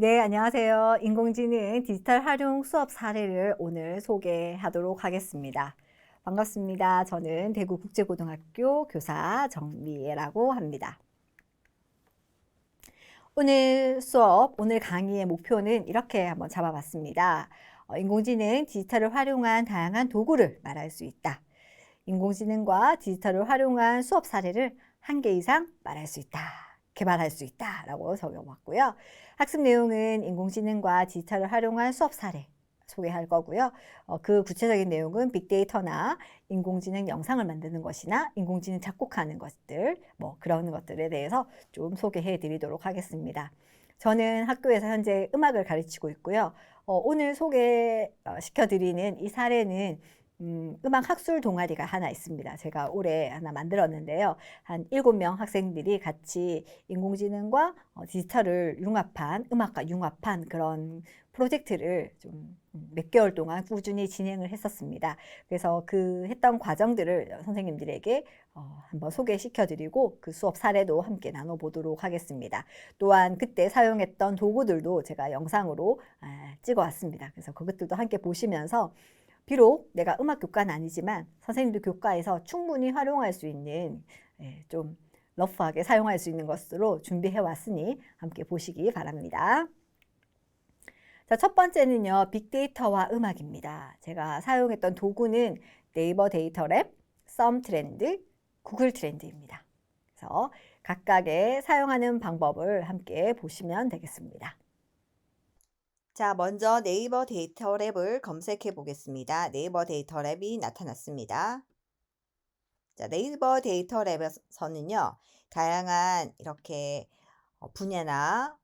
네, 안녕하세요. 인공지능 디지털 활용 수업 사례를 오늘 소개하도록 하겠습니다. 반갑습니다. 저는 대구국제고등학교 교사 정미애라고 합니다. 오늘 수업, 오늘 강의의 목표는 이렇게 한번 잡아봤습니다. 인공지능 디지털을 활용한 다양한 도구를 말할 수 있다. 인공지능과 디지털을 활용한 수업 사례를 한 개 이상 말할 수 있다. 개발할 수 있다라고 적용했고요. 학습 내용은 인공지능과 디지털을 활용한 수업 사례 소개할 거고요. 그 구체적인 내용은 빅데이터나 인공지능 영상을 만드는 것이나 인공지능 작곡하는 것들, 뭐 그런 것들에 대해서 좀 소개해 드리도록 하겠습니다. 저는 학교에서 현재 음악을 가르치고 있고요. 오늘 소개시켜 드리는 이 사례는 음악 학술 동아리가 하나 있습니다. 제가 올해 하나 만들었는데요. 한 7명 학생들이 같이 인공지능과 디지털을 융합한, 음악과 융합한 그런 프로젝트를 좀 몇 개월 동안 꾸준히 진행을 했었습니다. 그래서 그 했던 과정들을 선생님들에게 한번 소개시켜 드리고 그 수업 사례도 함께 나눠보도록 하겠습니다. 또한 그때 사용했던 도구들도 제가 영상으로 찍어 왔습니다. 그래서 그것들도 함께 보시면서 비록 내가 음악 교과는 아니지만 선생님들 교과에서 충분히 활용할 수 있는 좀 러프하게 사용할 수 있는 것으로 준비해 왔으니 함께 보시기 바랍니다. 자, 첫 번째는요, 빅데이터와 음악입니다. 제가 사용했던 도구는 네이버 데이터 랩, 썸 트렌드, 구글 트렌드입니다. 그래서 각각의 사용하는 방법을 함께 보시면 되겠습니다. 자, 먼저 네이버 데이터 랩을 검색해 보겠습니다. 네이버 데이터 랩이 나타났습니다. 자, 네이버 데이터 랩에서는요, 다양한 이렇게 분야나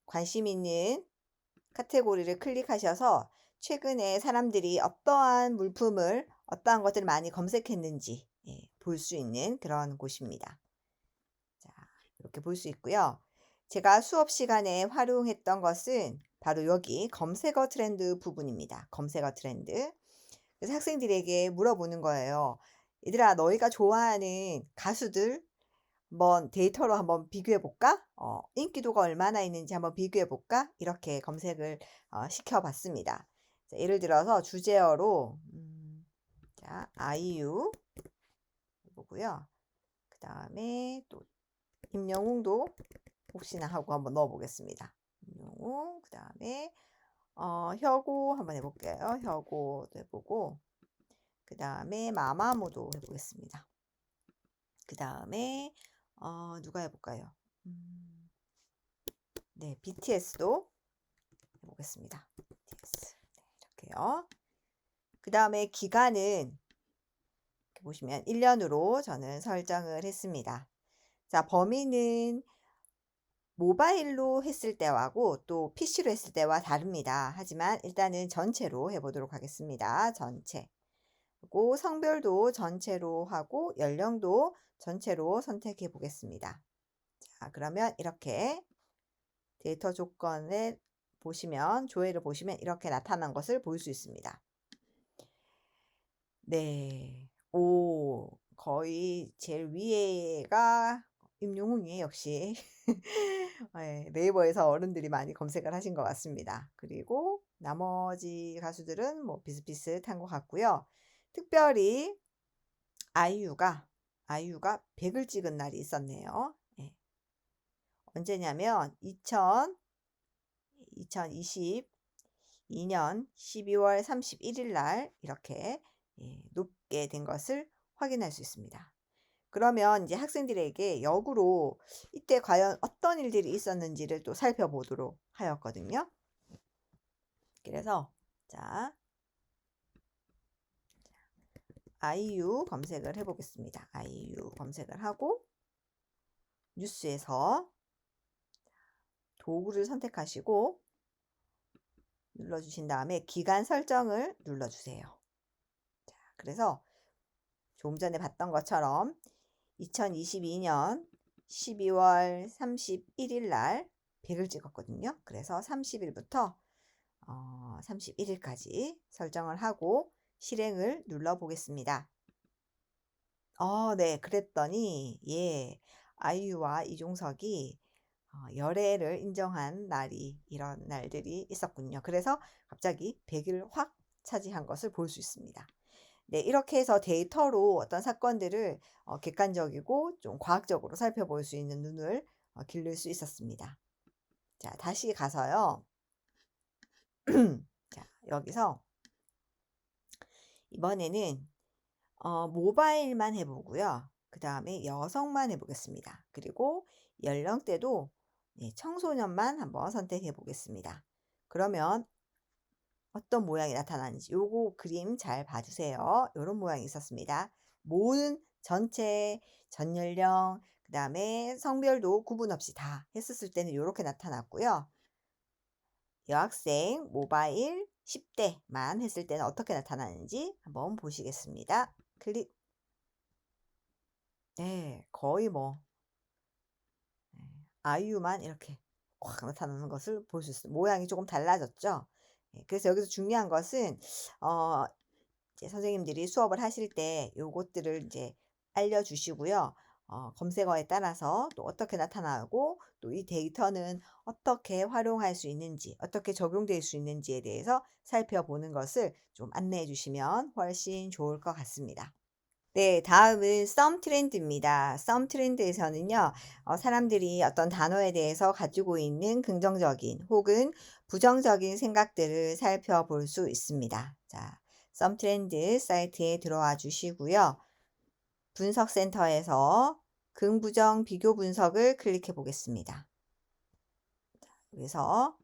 관심 있는 카테고리를 클릭하셔서 최근에 사람들이 어떠한 물품을, 어떠한 것들을 많이 검색했는지 볼 수 있는 그런 곳입니다. 자, 이렇게 볼 수 있고요. 제가 수업 시간에 활용했던 것은 바로 여기 검색어 트렌드 부분입니다. 검색어 트렌드. 그래서 학생들에게 물어보는 거예요. 얘들아, 너희가 좋아하는 가수들 한번 데이터로 한번 비교해 볼까? 인기도가 얼마나 있는지 한번 비교해 볼까? 이렇게 검색을 시켜 봤습니다. 자, 예를 들어서 주제어로 자, 아이유 보고요. 그다음에 또 임영웅도 혹시나 하고 한번 넣어 보겠습니다. 임영웅 그다음에 혁오 한번 해 볼게요. 혁오도 해 보고 그다음에 마마무도 해 보겠습니다. 그다음에 누가 해 볼까요? 네, BTS도 해 보겠습니다. BTS. 네, 이렇게요. 그다음에 기간은 이렇게 보시면 1 년으로 저는 설정을 했습니다. 자, 범위는 모바일로 했을 때하고 또 PC로 했을 때와 다릅니다. 하지만 일단은 전체로 해 보도록 하겠습니다. 전체. 그리고 성별도 전체로 하고 연령도 전체로 선택해 보겠습니다. 자, 그러면 이렇게 데이터 조건에 보시면 조회를 보시면 이렇게 나타난 것을 볼 수 있습니다. 네. 오, 거의 제일 위에가 임영웅이에요, 역시. 예, 네이버에서 어른들이 많이 검색을 하신 것 같습니다. 그리고 나머지 가수들은 뭐 비슷비슷한 것 같고요. 특별히 아이유가 100을 찍은 날이 있었네요. 예. 언제냐면 2022년 12월 31일 날 이렇게 높게 된 것을 확인할 수 있습니다. 그러면 이제 학생들에게 역으로 이때 과연 어떤 일들이 있었는지를 또 살펴보도록 하였거든요. 그래서 자, 아이유 검색을 해 보겠습니다. 아이유 검색을 하고 뉴스에서 도구를 선택하시고 눌러 주신 다음에 기간 설정을 눌러 주세요. 자, 그래서 조금 전에 봤던 것처럼 2022년 12월 31일 날 100을 찍었거든요. 그래서 30일부터 31일까지 설정을 하고 실행을 눌러 보겠습니다. 네. 그랬더니 예. 아이유와 이종석이 열애를 인정한 날이 이런 날들이 있었군요. 그래서 갑자기 100을 확 차지한 것을 볼 수 있습니다. 네, 이렇게 해서 데이터로 어떤 사건들을 객관적이고 좀 과학적으로 살펴볼 수 있는 눈을 기를 수 있었습니다. 자, 다시 가서요. 자, 여기서 이번에는 모바일만 해보고요. 그 다음에 여성만 해보겠습니다. 그리고 연령대도 청소년만 한번 선택해 보겠습니다. 그러면 어떤 모양이 나타나는지 요거 그림 잘 봐주세요. 요런 모양이 있었습니다. 모든 전체 전 연령 그 다음에 성별도 구분 없이 다 했었을 때는 요렇게 나타났고요. 여학생 모바일 10대만 했을 때는 어떻게 나타나는지 한번 보시겠습니다. 클릭. 네, 거의 뭐 아이유만 이렇게 확 나타나는 것을 볼 수 있어요. 모양이 조금 달라졌죠. 그래서 여기서 중요한 것은 어 이제 선생님들이 수업을 하실 때 요것들을 이제 알려주시고요. 검색어에 따라서 또 어떻게 나타나고 또 이 데이터는 어떻게 활용할 수 있는지, 어떻게 적용될 수 있는지에 대해서 살펴보는 것을 좀 안내해 주시면 훨씬 좋을 것 같습니다. 네, 다음은 썸 트렌드입니다. 썸 트렌드에서는요, 사람들이 어떤 단어에 대해서 가지고 있는 긍정적인 혹은 부정적인 생각들을 살펴볼 수 있습니다. 자, 썸 트렌드 사이트에 들어와 주시고요. 분석센터에서 긍부정 비교 분석을 클릭해 보겠습니다. 그래서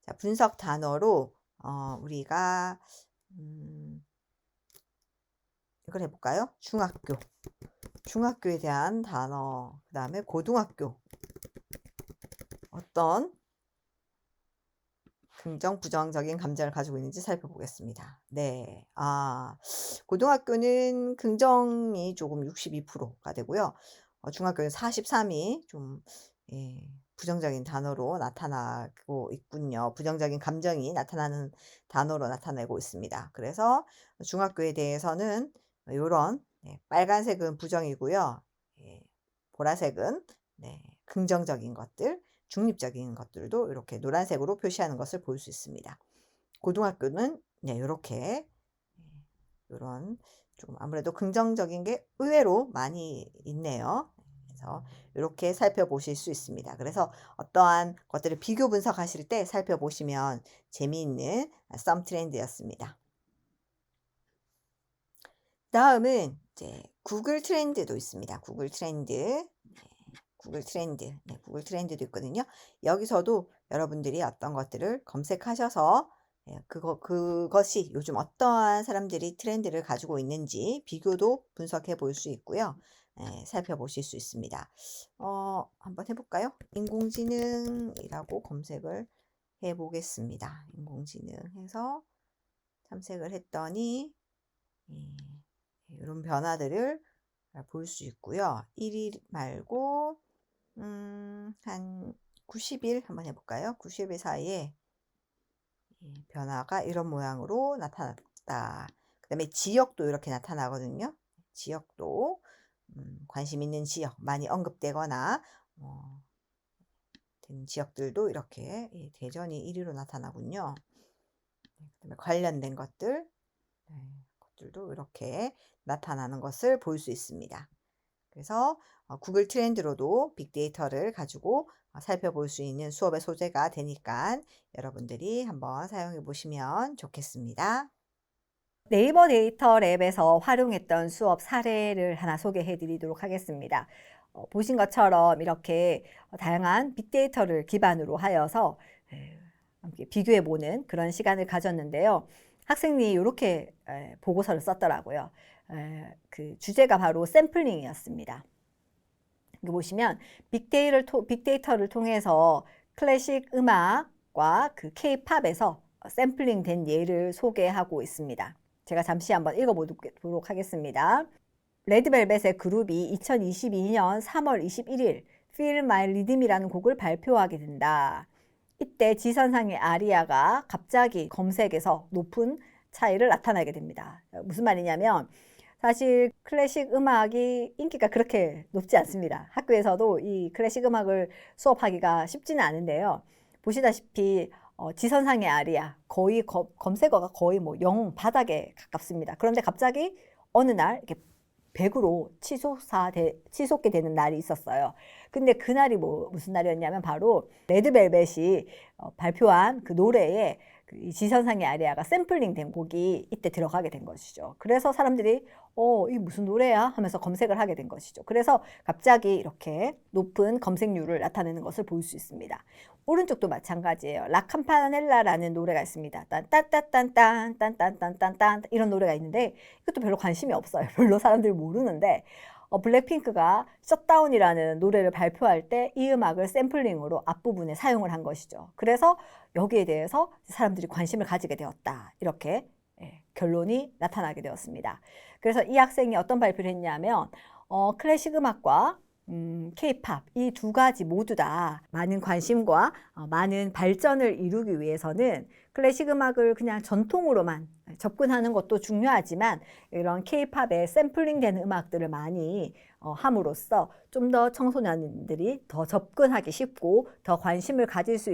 자, 분석 단어로 우리가 이걸 해볼까요? 중학교에 대한 단어, 그 다음에 고등학교, 어떤 긍정, 부정적인 감정을 가지고 있는지 살펴보겠습니다. 네. 고등학교는 긍정이 조금 62%가 되고요. 중학교는 43이 좀, 부정적인 단어로 나타나고 있군요. 부정적인 감정이 나타나는 단어로 나타내고 있습니다. 그래서 중학교에 대해서는 요런, 빨간색은 부정이고요. 보라색은, 긍정적인 것들, 중립적인 것들도 이렇게 노란색으로 표시하는 것을 볼 수 있습니다. 고등학교는 이렇게 이런 좀 아무래도 긍정적인 게 의외로 많이 있네요. 그래서 이렇게 살펴보실 수 있습니다. 그래서 어떠한 것들을 비교 분석하실 때 살펴보시면 재미있는 썸 트렌드였습니다. 다음은 이제 구글 트렌드도 있습니다. 구글 트렌드. 구글 트렌드. 구글 트렌드도 있거든요. 여기서도 여러분들이 어떤 것들을 검색하셔서 그것이 요즘 어떠한 사람들이 트렌드를 가지고 있는지 비교도 분석해 볼 수 있고요. 살펴보실 수 있습니다. 한번 해볼까요? 인공지능이라고 검색을 해 보겠습니다. 인공지능 해서 탐색을 했더니 이런 변화들을 볼 수 있고요. 1일 말고 한 90일 한번 해볼까요? 90일 사이에 변화가 이런 모양으로 나타났다. 그 다음에 지역도 이렇게 나타나거든요. 지역도 관심 있는 지역, 많이 언급되거나 된 지역들도 이렇게 대전이 1위로 나타나군요. 그다음에 관련된 것들도 이렇게 나타나는 것을 볼 수 있습니다. 그래서 구글 트렌드로도 빅데이터를 가지고 살펴볼 수 있는 수업의 소재가 되니까 여러분들이 한번 사용해 보시면 좋겠습니다. 네이버 데이터 랩에서 활용했던 수업 사례를 하나 소개해 드리도록 하겠습니다. 보신 것처럼 이렇게 다양한 빅데이터를 기반으로 하여서 함께 비교해 보는 그런 시간을 가졌는데요. 학생이 이렇게 보고서를 썼더라고요. 그 주제가 바로 샘플링이었습니다. 여기 보시면 빅데이터를 통해서 클래식 음악과 그 K-팝에서 샘플링 된 예를 소개하고 있습니다. 제가 잠시 한번 읽어보도록 하겠습니다. 레드벨벳의 그룹이 2022년 3월 21일 Feel My Rhythm이라는 곡을 발표하게 된다. 이때 지선상의 아리아가 갑자기 검색에서 높은 차이를 나타나게 됩니다. 무슨 말이냐면 사실 클래식 음악이 인기가 그렇게 높지 않습니다. 학교에서도 이 클래식 음악을 수업하기가 쉽지는 않은데요. 보시다시피 지선상의 아리아 거의 검색어가 거의 뭐 영 바닥에 가깝습니다. 그런데 갑자기 어느 날 이렇게 100으로 치솟게 되는 날이 있었어요. 근데 그날이 무슨 날이었냐면 바로 레드벨벳이 발표한 그 노래에 이 지선상의 아리아가 샘플링 된 곡이 이때 들어가게 된 것이죠. 그래서 사람들이 이 무슨 노래야? 하면서 검색을 하게 된 것이죠. 그래서 갑자기 이렇게 높은 검색률을 나타내는 것을 볼 수 있습니다. 오른쪽도 마찬가지예요. 라캄파넬라라는 노래가 있습니다. 딴따따딴딴 딴딴딴딴딴 이런 노래가 있는데 이것도 별로 관심이 없어요. 별로 사람들이 모르는데 블랙핑크가 셧다운이라는 노래를 발표할 때 이 음악을 샘플링으로 앞부분에 사용을 한 것이죠. 그래서 여기에 대해서 사람들이 관심을 가지게 되었다. 이렇게 결론이 나타나게 되었습니다. 그래서 이 학생이 어떤 발표를 했냐면 클래식 음악과 K-팝 이 두 가지 모두 다 많은 관심과 많은 발전을 이루기 위해서는 클래식 음악을 그냥 전통으로만 접근하는 것도 중요하지만 이런 K-팝에 샘플링되는 음악들을 많이 함으로써 좀 더 청소년들이 더 접근하기 쉽고 더 관심을 가질 수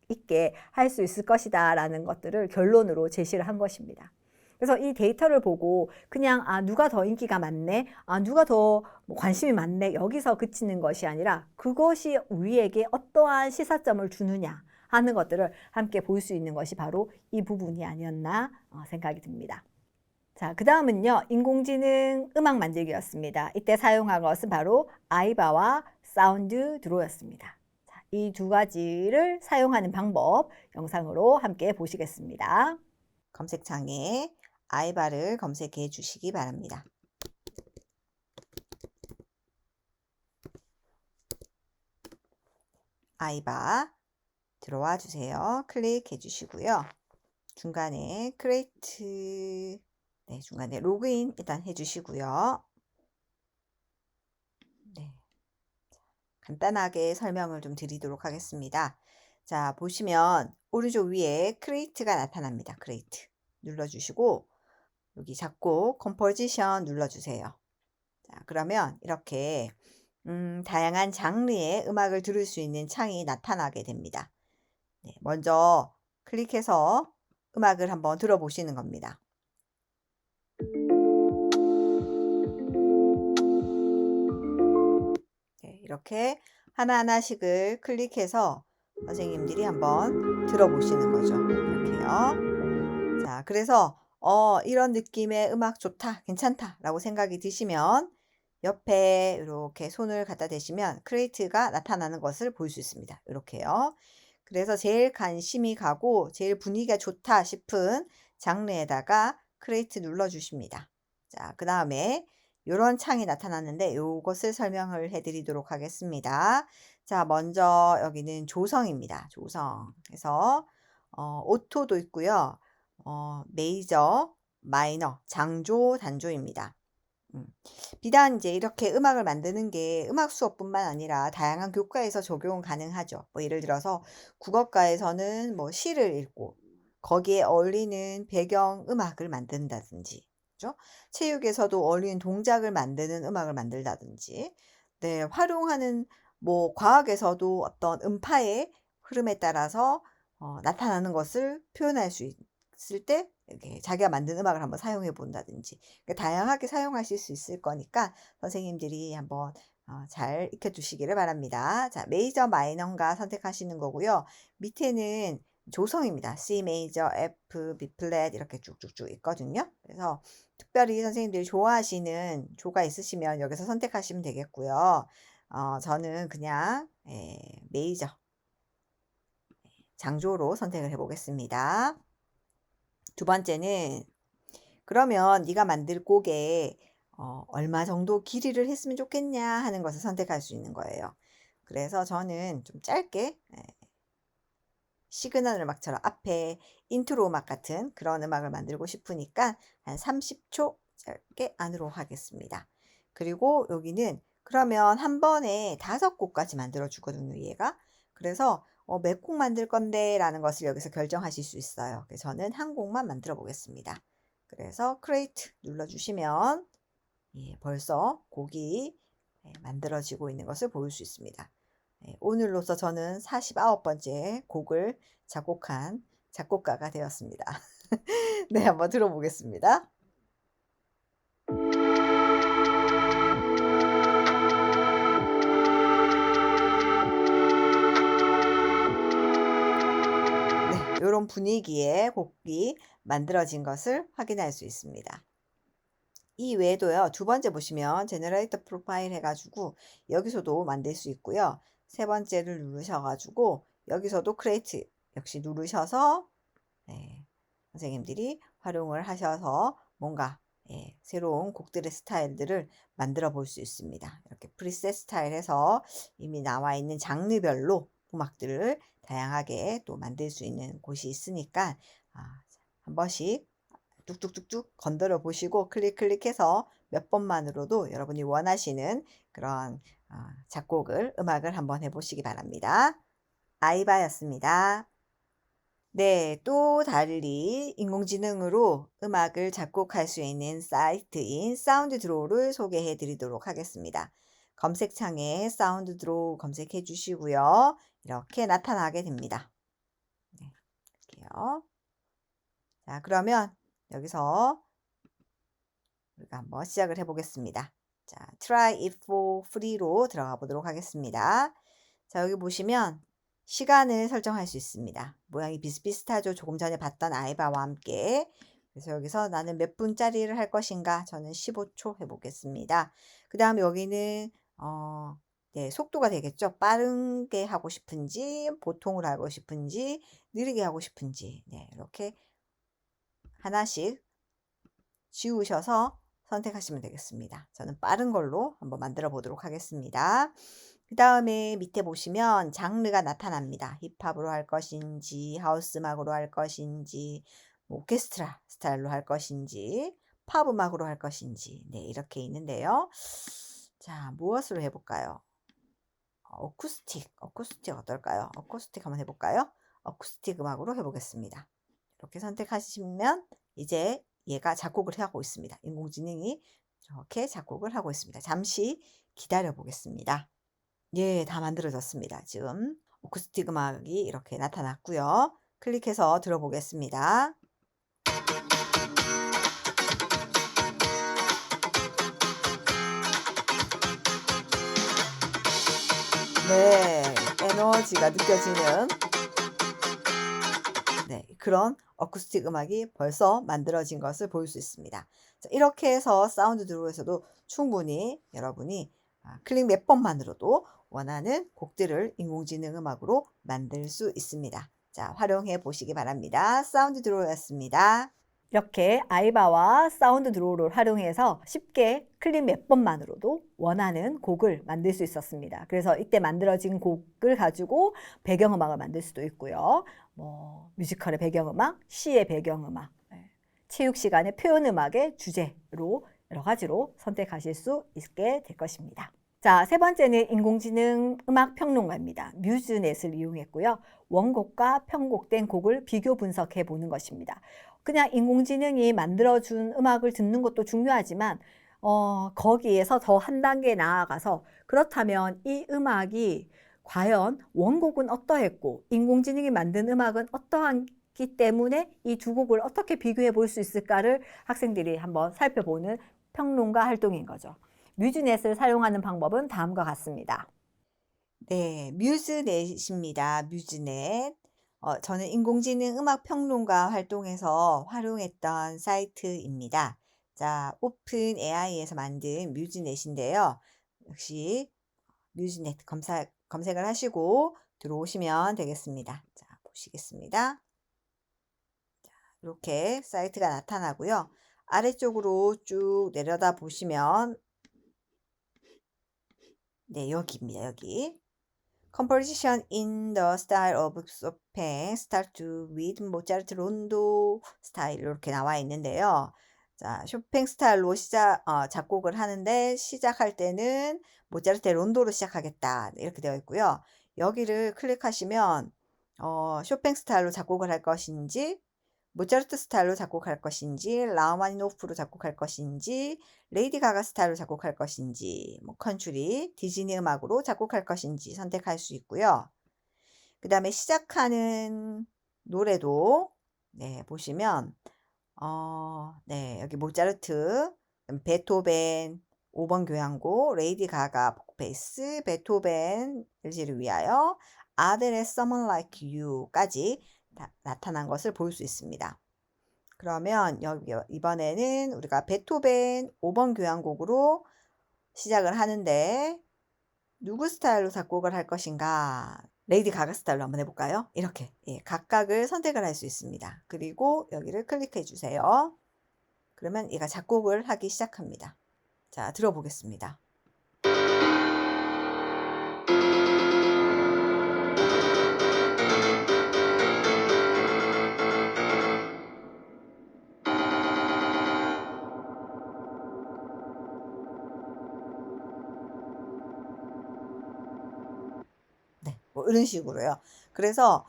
있게 할 수 있을 것이다 라는 것들을 결론으로 제시를 한 것입니다. 그래서 이 데이터를 보고 그냥 누가 더 인기가 많네, 누가 더 관심이 많네 여기서 그치는 것이 아니라 그것이 우리에게 어떠한 시사점을 주느냐 하는 것들을 함께 볼 수 있는 것이 바로 이 부분이 아니었나 생각이 듭니다. 자, 그 다음은요, 인공지능 음악 만들기였습니다. 이때 사용한 것은 바로 아이바와 사운드 드로였습니다. 이 두 가지를 사용하는 방법 영상으로 함께 보시겠습니다. 검색창에 아이바를 검색해 주시기 바랍니다. 아이바 들어와 주세요. 클릭해 주시고요. 중간에 크리에이트 중간에 로그인 일단 해 주시고요. 네. 간단하게 설명을 좀 드리도록 하겠습니다. 자, 보시면 오른쪽 위에 크리에이트가 나타납니다. 크리에이트 눌러주시고 여기 잡고 컴포지션 눌러주세요. 자, 그러면 이렇게 다양한 장르의 음악을 들을 수 있는 창이 나타나게 됩니다. 네, 먼저 클릭해서 음악을 한번 들어보시는 겁니다. 네, 이렇게 하나하나씩을 클릭해서 선생님들이 한번 들어보시는 거죠. 이렇게요. 자, 그래서 이런 느낌의 음악 좋다, 괜찮다 라고 생각이 드시면 옆에 이렇게 손을 갖다 대시면 크리에이트가 나타나는 것을 볼 수 있습니다. 이렇게요. 그래서 제일 관심이 가고 제일 분위기가 좋다 싶은 장르에다가 크리에이트 눌러주십니다. 자, 그 다음에 이런 창이 나타났는데 이것을 설명을 해드리도록 하겠습니다. 자, 먼저 여기는 조성입니다. 조성. 그래서 오토도 있고요. 메이저, 마이너, 장조, 단조입니다. 비단 이제 이렇게 음악을 만드는 게 음악 수업뿐만 아니라 다양한 교과에서 적용 가능하죠. 뭐 예를 들어서 국어과에서는 뭐 시를 읽고 거기에 어울리는 배경 음악을 만든다든지, 그죠? 체육에서도 어울리는 동작을 만드는 음악을 만들다든지, 네, 활용하는 뭐 과학에서도 어떤 음파의 흐름에 따라서 나타나는 것을 표현할 수 있을 때 이렇게 자기가 만든 음악을 한번 사용해 본다든지 그러니까 다양하게 사용하실 수 있을 거니까 선생님들이 한번 잘 익혀 두시기를 바랍니다. 자, 메이저 마이너인가 선택하시는 거고요. 밑에는 조성입니다. C 메이저, F, B 플랫 이렇게 쭉쭉쭉 있거든요. 그래서 특별히 선생님들이 좋아하시는 조가 있으시면 여기서 선택하시면 되겠고요. 저는 그냥 메이저 장조로 선택을 해 보겠습니다. 두 번째는 그러면 네가 만들 곡에 얼마 정도 길이를 했으면 좋겠냐 하는 것을 선택할 수 있는 거예요. 그래서 저는 좀 짧게 시그널 음악처럼 앞에 인트로 음악 같은 그런 음악을 만들고 싶으니까 한 30초 짧게 안으로 하겠습니다. 그리고 여기는 그러면 한 번에 5곡까지 만들어 주거든요, 얘가. 그래서 몇 곡 만들 건데 라는 것을 여기서 결정하실 수 있어요. 그래서 저는 한 곡만 만들어 보겠습니다. 그래서 크리에이트 눌러주시면 예, 벌써 곡이 만들어지고 있는 것을 볼 수 있습니다. 오늘로서 저는 49번째 곡을 작곡한 작곡가가 되었습니다. 네, 한번 들어보겠습니다. 네, 이런 분위기의 곡이 만들어진 것을 확인할 수 있습니다. 이 외에도요, 두 번째 보시면 제너레이터 프로파일 해가지고 여기서도 만들 수 있고요. 세 번째를 누르셔가지고 여기서도 크리에이트 역시 누르셔서 선생님들이 활용을 하셔서 뭔가 새로운 곡들의 스타일들을 만들어 볼 수 있습니다. 이렇게 프리셋 스타일해서 이미 나와 있는 장르별로 음악들을 다양하게 또 만들 수 있는 곳이 있으니까 한 번씩 뚝뚝뚝뚝 건드려 보시고 클릭해서 몇 번만으로도 여러분이 원하시는 그런 작곡을 음악을 한번 해보시기 바랍니다. 아이바였습니다. 네, 또 달리 인공지능으로 음악을 작곡할 수 있는 사이트인 사운드 드로우를 소개해 드리도록 하겠습니다. 검색창에 사운드 드로우 검색해 주시고요. 이렇게 나타나게 됩니다. 네, 이렇게요. 자, 그러면 여기서 우리가 한번 시작을 해 보겠습니다. 자, try it for free로 들어가 보도록 하겠습니다. 자, 여기 보시면 시간을 설정할 수 있습니다. 모양이 비슷비슷하죠. 조금 전에 봤던 아이바와 함께. 그래서 여기서 나는 몇 분짜리를 할 것인가? 저는 15초 해보겠습니다. 그 다음 여기는 네, 속도가 되겠죠. 빠르게 하고 싶은지, 보통으로 하고 싶은지, 느리게 하고 싶은지. 네, 이렇게 하나씩 지우셔서 선택하시면 되겠습니다. 저는 빠른 걸로 한번 만들어 보도록 하겠습니다. 그 다음에 밑에 보시면 장르가 나타납니다. 힙합으로 할 것인지, 하우스 음악으로 할 것인지, 오케스트라 스타일로 할 것인지, 팝 음악으로 할 것인지, 네, 이렇게 있는데요. 자, 무엇으로 해볼까요? 어쿠스틱 어떨까요? 어쿠스틱 한번 해볼까요? 어쿠스틱 음악으로 해보겠습니다. 이렇게 선택하시면 이제 얘가 작곡을 하고 있습니다. 인공지능이 이렇게 작곡을 하고 있습니다. 잠시 기다려 보겠습니다. 예, 다 만들어졌습니다. 지금 어쿠스틱 음악이 이렇게 나타났고요. 클릭해서 들어보겠습니다. 네, 에너지가 느껴지는 네, 그런 어쿠스틱 음악이 벌써 만들어진 것을 볼 수 있습니다. 자, 이렇게 해서 사운드 드로우에서도 충분히 여러분이 클릭 몇 번만으로도 원하는 곡들을 인공지능 음악으로 만들 수 있습니다. 자, 활용해 보시기 바랍니다. 사운드 드로우였습니다. 이렇게 아이바와 사운드 드로우를 활용해서 쉽게 클릭 몇 번만으로도 원하는 곡을 만들 수 있었습니다. 그래서 이때 만들어진 곡을 가지고 배경음악을 만들 수도 있고요. 뭐 뮤지컬의 배경음악, 시의 배경음악, 체육 시간의 표현음악의 주제로 여러 가지로 선택하실 수 있게 될 것입니다. 자, 세 번째는 인공지능 음악 평론가입니다. 뮤즈넷을 이용했고요. 원곡과 편곡된 곡을 비교 분석해 보는 것입니다. 그냥 인공지능이 만들어준 음악을 듣는 것도 중요하지만 거기에서 더 한 단계 나아가서 그렇다면 이 음악이 과연 원곡은 어떠했고 인공지능이 만든 음악은 어떠하기 때문에 이 두 곡을 어떻게 비교해 볼 수 있을까를 학생들이 한번 살펴보는 평론가 활동인 거죠. 뮤즈넷을 사용하는 방법은 다음과 같습니다. 네, 뮤즈넷입니다. 뮤즈넷. 저는 인공지능 음악 평론가 활동에서 활용했던 사이트입니다. 자, 오픈 AI에서 만든 뮤즈넷인데요. 역시 뮤즈넷 검색을 하시고 들어오시면 되겠습니다. 자, 보시겠습니다. 자, 이렇게 사이트가 나타나고요. 아래쪽으로 쭉 내려다 보시면 네, 여기입니다. 여기. Composition in the style of Chopin, start with Mozart Rondo 스타일 이렇게 나와 있는데요. 자, 쇼팽 스타일로 작곡을 하는데 시작할 때는 모차르트 론도로 시작하겠다 이렇게 되어 있고요. 여기를 클릭하시면 쇼팽 스타일로 작곡을 할 것인지 모차르트 스타일로 작곡할 것인지, 라흐마니노프로 작곡할 것인지, 레이디 가가 스타일로 작곡할 것인지, 뭐 컨츄리, 디즈니 음악으로 작곡할 것인지 선택할 수 있고요. 그 다음에 시작하는 노래도 네, 보시면 네, 여기 모차르트, 베토벤 5번 교향곡, 레이디 가가 포크페이스, 베토벤 LG를 위하여, 아델의 Someone Like You까지 나타난 것을 볼 수 있습니다. 그러면 여기 이번에는 우리가 베토벤 5번 교향곡으로 시작을 하는데 누구 스타일로 작곡을 할 것인가? 레이디 가가 스타일로 한번 해볼까요? 이렇게 각각을 선택을 할 수 있습니다. 그리고 여기를 클릭해 주세요. 그러면 얘가 작곡을 하기 시작합니다. 자, 들어보겠습니다. 네, 뭐 이런 식으로요. 그래서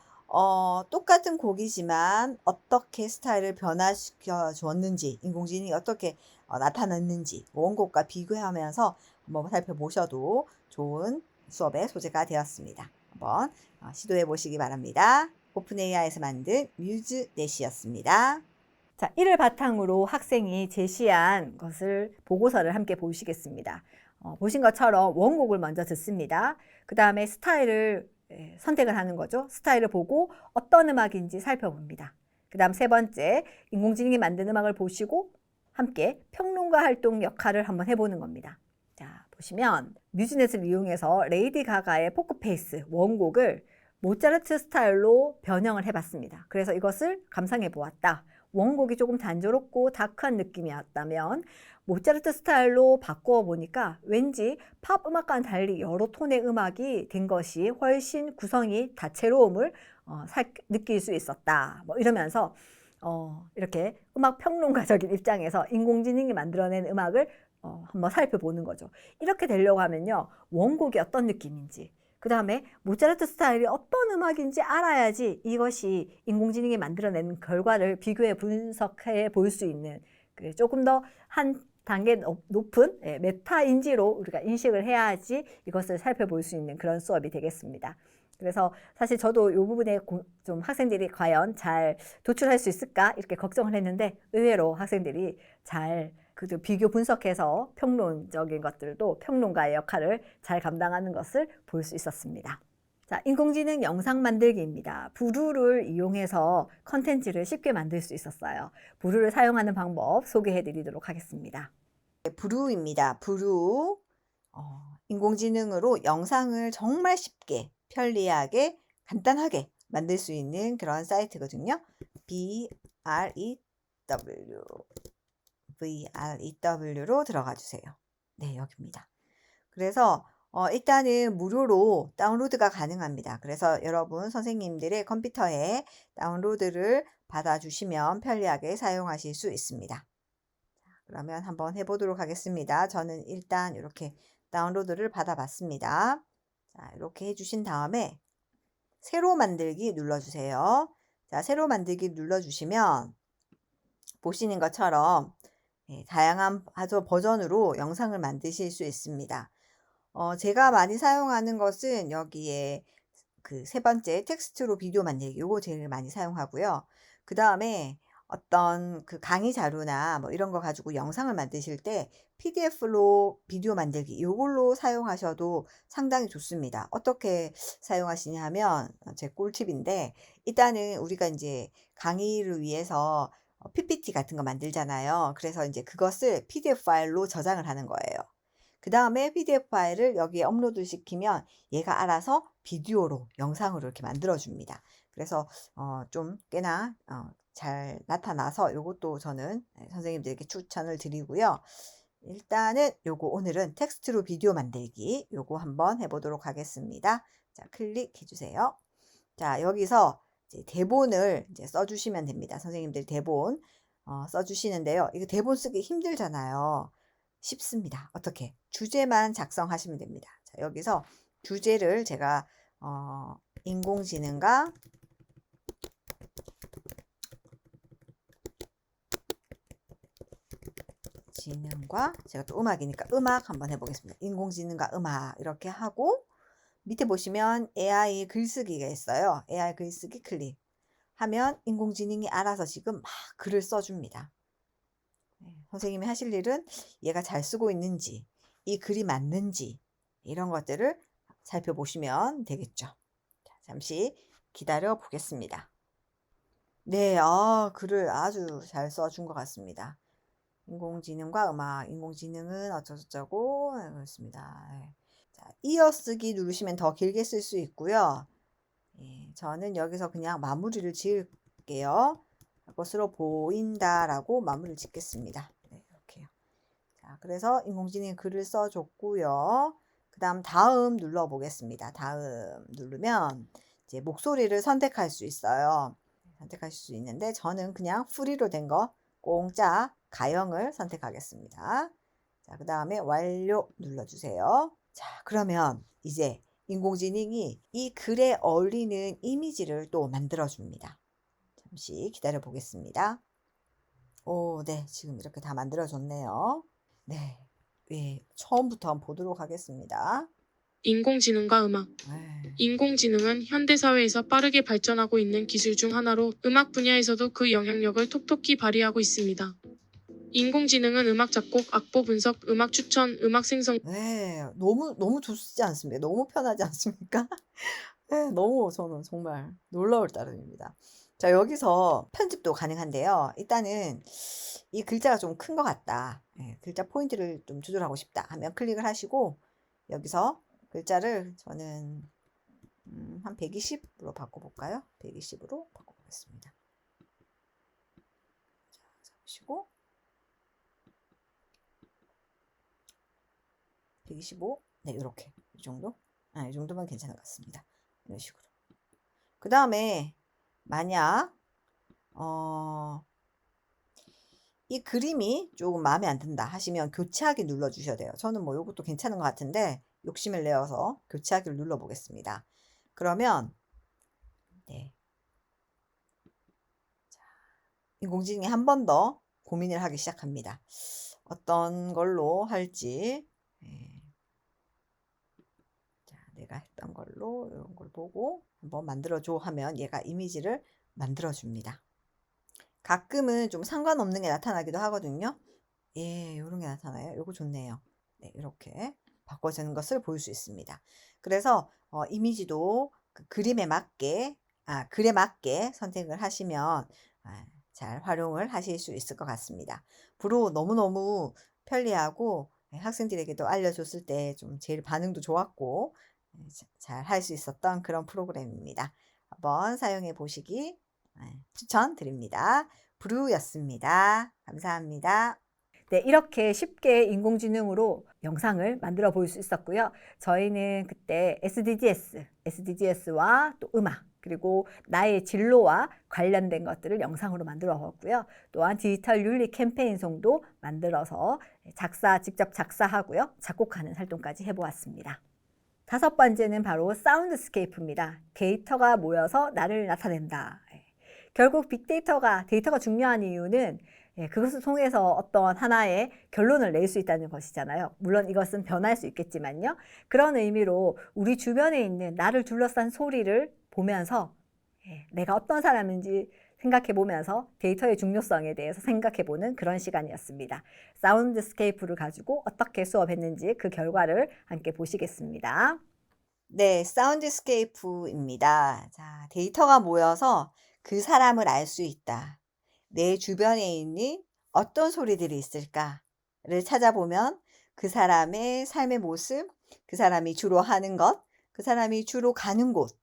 똑같은 곡이지만 어떻게 스타일을 변화시켜 주었는지, 인공지능이 어떻게 나타났는지 원곡과 비교하면서 한번 살펴보셔도 좋은 수업의 소재가 되었습니다. 한번 시도해 보시기 바랍니다. 오픈 AI에서 만든 뮤즈넷이었습니다. 자, 이를 바탕으로 학생이 제시한 것을 보고서를 함께 보시겠습니다. 보신 것처럼 원곡을 먼저 듣습니다. 그 다음에 스타일을 선택을 하는 거죠. 스타일을 보고 어떤 음악인지 살펴봅니다. 그 다음 세 번째, 인공지능이 만든 음악을 보시고 함께 평론가 활동 역할을 한번 해보는 겁니다. 자, 보시면 뮤즈넷을 이용해서 레이디 가가의 포크페이스 원곡을 모차르트 스타일로 변형을 해봤습니다. 그래서 이것을 감상해 보았다. 원곡이 조금 단조롭고 다크한 느낌이었다면 모차르트 스타일로 바꾸어 보니까 왠지 팝 음악과는 달리 여러 톤의 음악이 된 것이 훨씬 구성이 다채로움을 느낄 수 있었다. 뭐 이러면서 이렇게 음악 평론가적인 입장에서 인공지능이 만들어낸 음악을 한번 살펴보는 거죠. 이렇게 되려고 하면요, 원곡이 어떤 느낌인지, 그 다음에 모차르트 스타일이 어떤 음악인지 알아야지 이것이 인공지능이 만들어낸 결과를 비교해 분석해 볼 수 있는 조금 더 한 단계 높은 메타인지로 우리가 인식을 해야지 이것을 살펴볼 수 있는 그런 수업이 되겠습니다. 그래서 사실 저도 이 부분에 좀 학생들이 과연 잘 도출할 수 있을까 이렇게 걱정을 했는데 의외로 학생들이 잘 그 비교 분석해서 평론적인 것들도 평론가의 역할을 잘 감당하는 것을 볼 수 있었습니다. 자, 인공지능 영상 만들기입니다. 부루를 이용해서 컨텐츠를 쉽게 만들 수 있었어요. 부루를 사용하는 방법 소개해 드리도록 하겠습니다. 부루입니다. 부루. 인공지능으로 영상을 정말 쉽게, 편리하게, 간단하게 만들 수 있는 그런 사이트거든요. VREW로 들어가 주세요. 네, 여기입니다. 그래서 일단은 무료로 다운로드가 가능합니다. 그래서 여러분 선생님들의 컴퓨터에 다운로드를 받아주시면 편리하게 사용하실 수 있습니다. 그러면 한번 해보도록 하겠습니다. 저는 일단 이렇게 다운로드를 받아봤습니다. 자, 이렇게 해주신 다음에 새로 만들기 눌러주세요. 자, 새로 만들기 눌러주시면 보시는 것처럼 다양한 버전으로 영상을 만드실 수 있습니다. 제가 많이 사용하는 것은 여기에 그 세 번째 텍스트로 비디오 만들기 요거 제일 많이 사용하고요. 그 다음에 어떤 그 강의 자료나 뭐 이런 거 가지고 영상을 만드실 때 PDF로 비디오 만들기 요걸로 사용하셔도 상당히 좋습니다. 어떻게 사용하시냐 하면 제 꿀팁인데 일단은 우리가 이제 강의를 위해서 PPT 같은 거 만들잖아요. 그래서 이제 그것을 PDF 파일로 저장을 하는 거예요. 그 다음에 PDF 파일을 여기에 업로드 시키면 얘가 알아서 비디오로, 영상으로 이렇게 만들어줍니다. 그래서 좀 꽤나 잘 나타나서 이것도 저는 선생님들에게 추천을 드리고요. 일단은 요거 오늘은 텍스트로 비디오 만들기 요거 한번 해보도록 하겠습니다. 자, 클릭해 주세요. 자, 여기서 이제 대본을 이제 써주시면 됩니다. 선생님들 대본 써주시는데요. 이거 대본 쓰기 힘들잖아요. 쉽습니다. 어떻게? 주제만 작성하시면 됩니다. 자, 여기서 주제를 제가 인공지능과 인공지능과 제가 또 음악이니까 음악 한번 해보겠습니다. 인공지능과 음악 이렇게 하고 밑에 보시면 AI 글쓰기가 있어요. AI 글쓰기 클릭하면 인공지능이 알아서 지금 막 글을 써줍니다. 선생님이 하실 일은 얘가 잘 쓰고 있는지, 이 글이 맞는지 이런 것들을 살펴보시면 되겠죠. 자, 잠시 기다려 보겠습니다. 네, 글을 아주 잘 써준 것 같습니다. 인공지능과 음악, 인공지능은 어쩌고저쩌고 그렇습니다. 네. 자, 이어쓰기 누르시면 더 길게 쓸 수 있고요. 예, 저는 여기서 그냥 마무리를 지을게요. 것으로 보인다라고 마무리를 짓겠습니다. 네, 이렇게요. 자, 그래서 인공지능이 글을 써줬고요. 그 다음 눌러보겠습니다. 다음 누르면 이제 목소리를 선택할 수 있어요. 선택하실 수 있는데 저는 그냥 프리로 된 거 공짜 가형을 선택하겠습니다. 자, 그 다음에 완료 눌러주세요. 자, 그러면 이제 인공지능이 이 글에 어울리는 이미지를 또 만들어줍니다. 잠시 기다려 보겠습니다. 오, 네. 지금 이렇게 다 만들어졌네요. 네. 예, 처음부터 한번 보도록 하겠습니다. 인공지능과 음악. 네. 인공지능은 현대사회에서 빠르게 발전하고 있는 기술 중 하나로 음악 분야에서도 그 영향력을 톡톡히 발휘하고 있습니다. 인공지능은 음악 작곡, 악보 분석, 음악 추천, 음악 생성, 네. 너무 좋지 않습니까? 너무 편하지 않습니까? 네, 너무 저는 정말 놀라울 따름입니다. 자, 여기서 편집도 가능한데요. 일단은 이 글자가 좀 큰 것 같다. 예, 글자 포인트를 좀 조절하고 싶다 하면 클릭을 하시고 여기서 글자를 저는 한 120으로 바꿔볼까요? 120으로 바꿔보겠습니다. 자, 잡으시고 125, 네, 이렇게 이 정도? 이 정도면 괜찮은 것 같습니다. 이런 식으로. 그 다음에 만약 이 그림이 조금 마음에 안 든다 하시면 교체하기 눌러 주셔야 돼요. 저는 뭐 이것도 괜찮은 것 같은데 욕심을 내어서 교체하기를 눌러 보겠습니다. 그러면 네. 자, 인공지능이 한 번 더 고민을 하기 시작합니다. 어떤 걸로 할지. 예. 자, 내가 했던 걸로 이런 걸 보고 한번 만들어줘 하면 얘가 이미지를 만들어줍니다. 가끔은 좀 상관없는 게 나타나기도 하거든요. 예, 이런 게 나타나요. 요거 좋네요. 네, 이렇게 바꿔지는 것을 볼 수 있습니다. 그래서 이미지도 그 그림에 맞게, 글에 맞게 선택을 하시면 잘 활용을 하실 수 있을 것 같습니다. 브로 너무너무 편리하고 학생들에게도 알려줬을 때 좀 제일 반응도 좋았고 잘 할 수 있었던 그런 프로그램입니다. 한번 사용해 보시기 추천드립니다. 브루였습니다. 감사합니다. 네, 이렇게 쉽게 인공지능으로 영상을 만들어 볼 수 있었고요. 저희는 그때 SDGs와 또 음악, 그리고 나의 진로와 관련된 것들을 영상으로 만들어 봤고요. 또한 디지털 윤리 캠페인송도 만들어서 직접 작사하고요. 작곡하는 활동까지 해보았습니다. 다섯 번째는 바로 사운드스케이프입니다. 데이터가 모여서 나를 나타낸다. 결국 빅데이터가 중요한 이유는 그것을 통해서 어떤 하나의 결론을 낼 수 있다는 것이잖아요. 물론 이것은 변할 수 있겠지만요. 그런 의미로 우리 주변에 있는 나를 둘러싼 소리를 보면서 내가 어떤 사람인지 생각해 보면서 데이터의 중요성에 대해서 생각해 보는 그런 시간이었습니다. 사운드스케이프를 가지고 어떻게 수업했는지 그 결과를 함께 보시겠습니다. 네, 사운드스케이프입니다. 자, 데이터가 모여서 그 사람을 알 수 있다. 내 주변에 있는 어떤 소리들이 있을까를 찾아보면 그 사람의 삶의 모습, 그 사람이 주로 하는 것, 그 사람이 주로 가는 곳,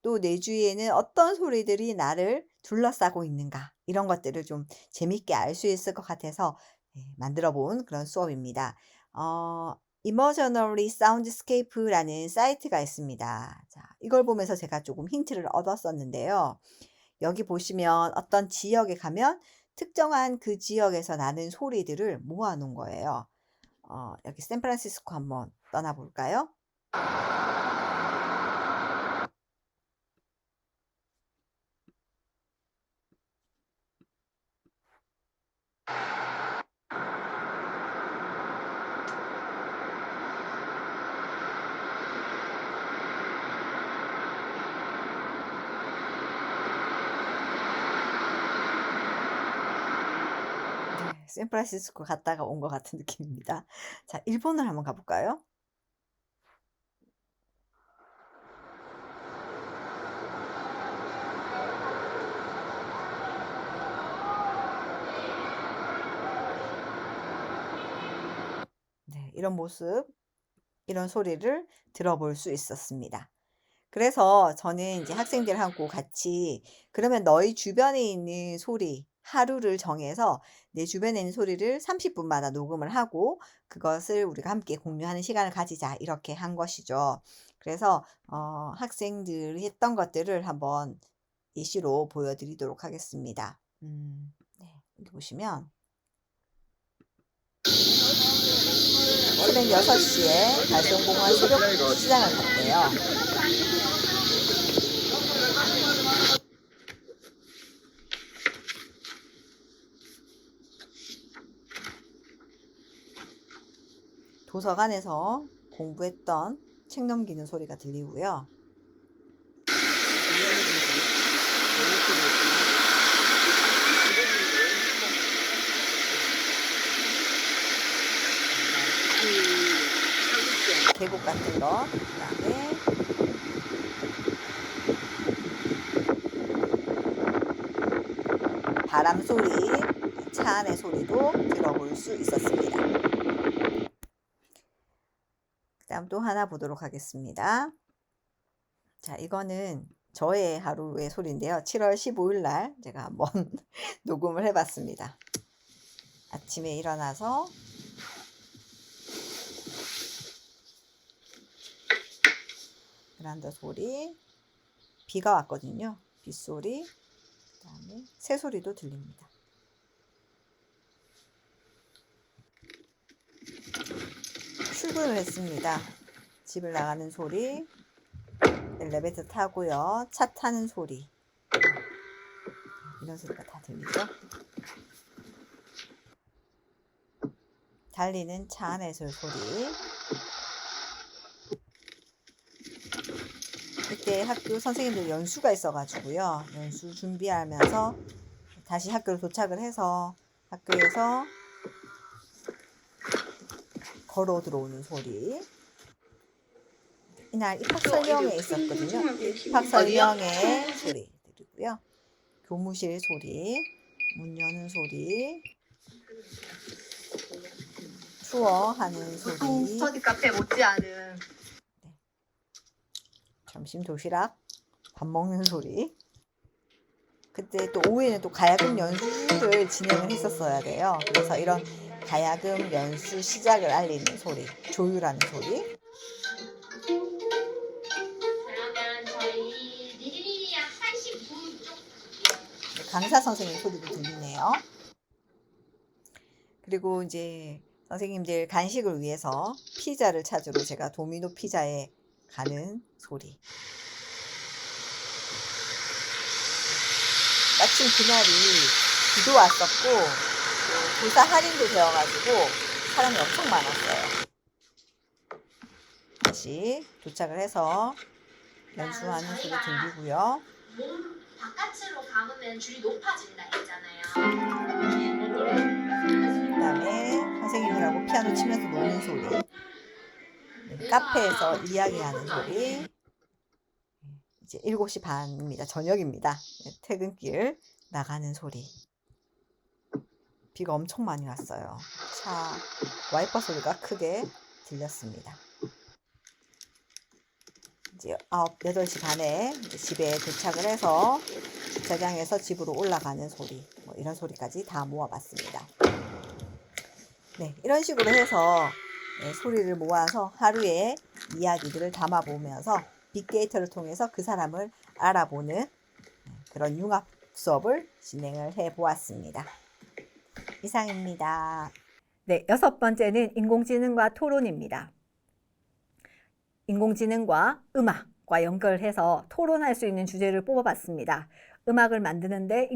또 내 주위에는 어떤 소리들이 나를 둘러싸고 있는가 이런 것들을 좀 재밌게 알 수 있을 것 같아서 만들어 본 그런 수업입니다. Emotionally Soundscape라는 사이트가 있습니다. 자, 이걸 보면서 제가 조금 힌트를 얻었었는데요. 여기 보시면 어떤 지역에 가면 특정한 그 지역에서 나는 소리들을 모아 놓은 거예요. 여기 샌프란시스코 한번 떠나 볼까요? 샌프란시스코 갔다가 온 것 같은 느낌입니다. 자, 일본을 한번 가볼까요? 네, 이런 모습, 이런 소리를 들어볼 수 있었습니다. 그래서 저는 이제 학생들하고 같이 그러면 너희 주변에 있는 소리 하루를 정해서 내 주변에 있는 소리를 30분마다 녹음을 하고 그것을 우리가 함께 공유하는 시간을 가지자 이렇게 한 것이죠. 그래서 학생들이 했던 것들을 한번 예시로 보여드리도록 하겠습니다. 네, 여기 보시면 새벽 6시에 달성공원 새벽 시장을 갔대요. 도서관에서 공부했던 책 넘기는 소리가 들리고요. 계곡 같은 거, 그다음에 바람 소리, 차 안의 소리도 들어볼 수 있었습니다. 그다음 또 하나 보도록 하겠습니다. 자, 이거는 저의 하루의 소리인데요. 7월 15일 날 제가 한번 녹음을 해봤습니다. 아침에 일어나서 베란다 소리, 비가 왔거든요. 빗소리, 그다음에 새소리도 들립니다. 출근을 했습니다. 집을 나가는 소리, 엘리베이터 타고요. 차 타는 소리, 이런 소리가 다 들리죠. 달리는 차 안에서의 소리. 이때 학교 선생님들 연수가 있어가지고요. 연수 준비하면서 다시 학교로 도착을 해서 학교에서 걸어 들어오는 소리. 이날 입학 설명회 있었거든요. 입학 설명회 소리 들리고요. 교무실 소리, 문 여는 소리, 투어하는 소리, 스터디 카페 못지않은 점심 도시락, 밥 먹는 소리. 그때 또 오후에는 또 가야금 연수를 진행을 했었어야 돼요. 그래서 이런 가야금 연수 시작을 알리는 소리, 조율하는 소리. 그러면 저희 미리미리 약 39쪽 강사 선생님 소리도 들리네요. 그리고 이제 선생님들 간식을 위해서 피자를 찾으러 제가 도미노 피자에 가는 소리. 마침 그날이 비도 왔었고 또 도사 할인도 되어가지고 사람이 엄청 많았어요. 다시 도착을 해서 연수하는 소리 들리고요. 몸 바깥으로 감으면 줄이 높아진다 했잖아요. 그 다음에 선생님들하고 피아노 치면서 노는 소리. 카페에서 이야기하는 소리. 이제 7시 반입니다. 저녁입니다. 퇴근길 나가는 소리. 비가 엄청 많이 왔어요. 차 와이퍼 소리가 크게 들렸습니다. 이제 8시 반에 이제 집에 도착을 해서 주차장에서 집으로 올라가는 소리, 뭐 이런 소리까지 다 모아봤습니다. 네, 이런 식으로 해서 소리를 모아서 하루의 이야기들을 담아보면서 빅데이터를 통해서 그 사람을 알아보는 그런 융합 수업을 진행을 해보았습니다. 이상입니다. 네, 6번째는 인공지능과 토론입니다. 인공지능과 음악과 연결해서 토론할 수 있는 주제를 뽑아봤습니다. 음악을 만드는데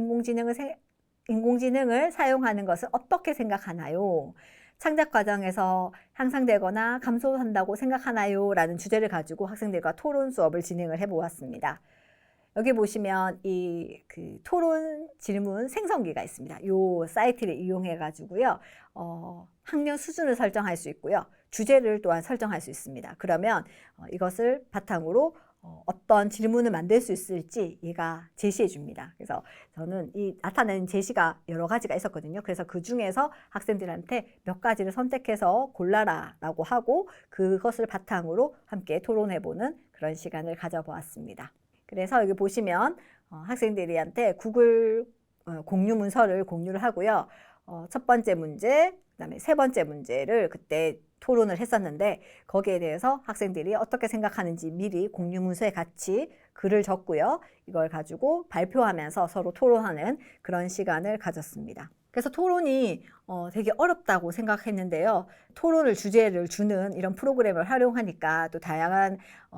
인공지능을 사용하는 것을 어떻게 생각하나요? 창작 과정에서 향상되거나 감소한다고 생각하나요? 라는 주제를 가지고 학생들과 토론 수업을 진행을 해보았습니다. 여기 보시면 이 그 토론 질문 생성기가 있습니다. 요 사이트를 이용해 가지고요. 학년 수준을 설정할 수 있고요. 주제를 또한 설정할 수 있습니다. 그러면 이것을 바탕으로 어떤 질문을 만들 수 있을지 얘가 제시해 줍니다. 그래서 저는 이 나타내는 제시가 여러 가지가 있었거든요. 그래서 그 중에서 학생들한테 몇 가지를 선택해서 골라라 라고 하고 그것을 바탕으로 함께 토론해 보는 그런 시간을 가져보았습니다. 그래서 여기 보시면 학생들한테 구글 공유 문서를 공유를 하고요. 첫 번째 문제, 그다음에 세 번째 문제를 그때 토론을 했었는데 거기에 대해서 학생들이 어떻게 생각하는지 미리 공유 문서에 같이 글을 적고요. 이걸 가지고 발표하면서 서로 토론하는 그런 시간을 가졌습니다. 그래서 토론이 되게 어렵다고 생각했는데요. 토론을 주제를 주는 이런 프로그램을 활용하니까 또 다양한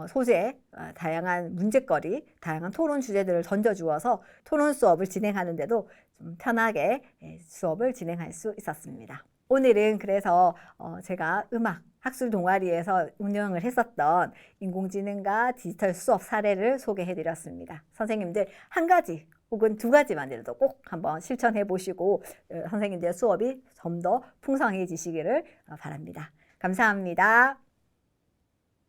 소재, 다양한 문제거리, 다양한 토론 주제들을 던져주어서 토론 수업을 진행하는데도 좀 편하게 수업을 진행할 수 있었습니다. 오늘은 그래서 제가 음악 학술 동아리에서 운영을 했었던 인공지능과 디지털 수업 사례를 소개해 드렸습니다. 선생님들 한 가지 혹은 두 가지만이라도 꼭 한번 실천해 보시고 선생님들의 수업이 좀 더 풍성해지시기를 바랍니다. 감사합니다.